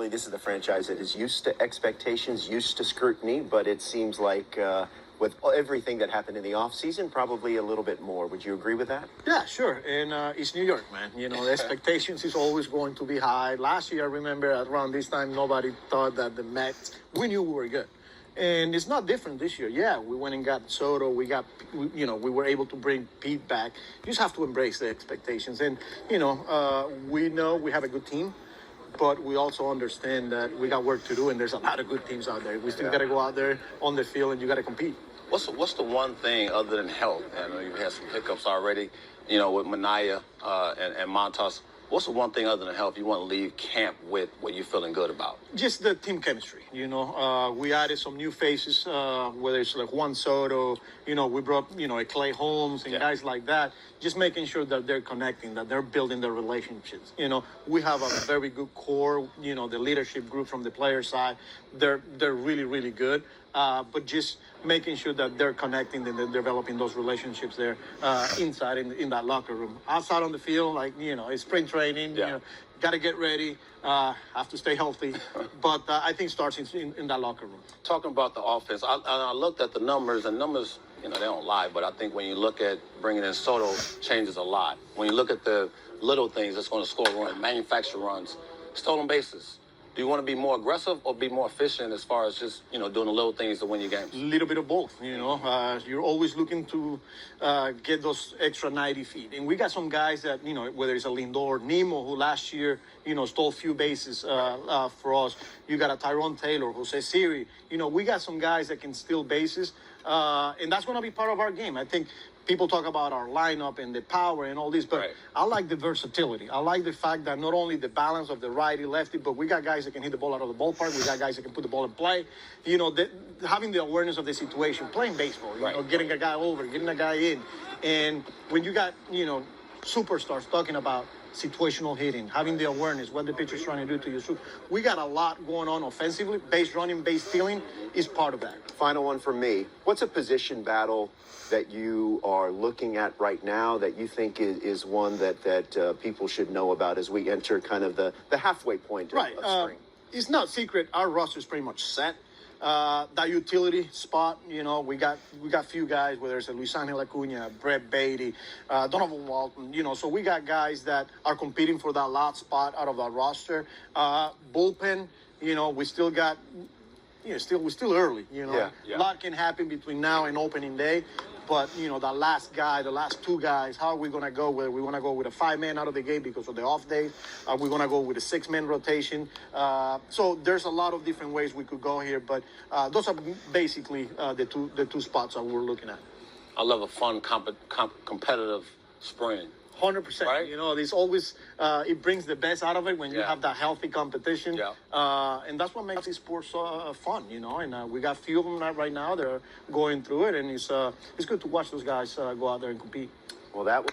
obviously this is the franchise that is used to expectations, used to scrutiny, but it seems like with everything that happened in the offseason, probably a little bit more. Would you agree with that? Yeah, sure. And it's New York, man. You know, the expectations is always going to be high. Last year, I remember around this time, nobody thought that the Mets, we knew we were good. And it's not different this year. Yeah, we went and got Soto. We were able to bring Pete back. You just have to embrace the expectations. And, we know we have a good team, but we also understand that we got work to do, and there's a lot of good teams out there. We still got to go out there on the field, and you got to compete. What's the one thing other than health? I know you've had some hiccups already, with Manaya and Montas. What's the one thing other than health you want to leave camp with what you're feeling good about? Just the team chemistry. We added some new faces, whether it's like Juan Soto, we brought, a Clay Holmes and guys like that, just making sure that they're connecting, that they're building their relationships. We have a very good core, the leadership group from the player side, they're really, really good. But just making sure that they're connecting and they're developing those relationships there inside in that locker room. Outside on the field, it's spring training, got to get ready, have to stay healthy. But I think it starts in that locker room. Talking about the offense, I looked at the numbers, and numbers, they don't lie, but I think when you look at bringing in Soto, changes a lot. When you look at the little things that's going to score runs, manufacture runs, stolen bases, do you want to be more aggressive or be more efficient as far as just, doing the little things to win your games? A little bit of both, You're always looking to get those extra 90 feet. And we got some guys that, whether it's a Lindor, Nemo, who last year, stole a few bases for us. You got a Tyrone Taylor, Jose Siri. We got some guys that can steal bases. And that's going to be part of our game. I think people talk about our lineup and the power and all this, but I like the versatility. I like the fact that not only the balance of the righty-lefty, but we got guys that can hit the ball out of the ballpark. We got guys that can put the ball in play. Having the awareness of the situation, playing baseball, getting a guy over, getting a guy in. And when you got, superstars talking about situational hitting, having the awareness, what the pitcher's trying to do to you. So we got a lot going on offensively. Base running, base stealing is part of that. Final one for me. What's a position battle that you are looking at right now that you think is one that people should know about as we enter kind of the halfway point of spring? It's not secret. Our roster is pretty much set. That utility spot, we got few guys, whether it's Luis Angel Acuna, Brett Beatty, Donovan Walton, so we got guys that are competing for that last spot out of our roster. Bullpen, we still got, we're still early, A lot can happen between now and opening day. But, the last guy, the last two guys, how are we going to go? Whether we want to go with a 5-man out of the gate because of the off days? Are we going to go with a 6-man rotation? So there's a lot of different ways we could go here. But those are basically the two spots that we're looking at. I love a fun, competitive spring. 100%. Right? There's always, it brings the best out of it when you have that healthy competition. And that's what makes these sports fun, And we got a few of them right now. They're going through it, and it's good to watch those guys go out there and compete. Well, that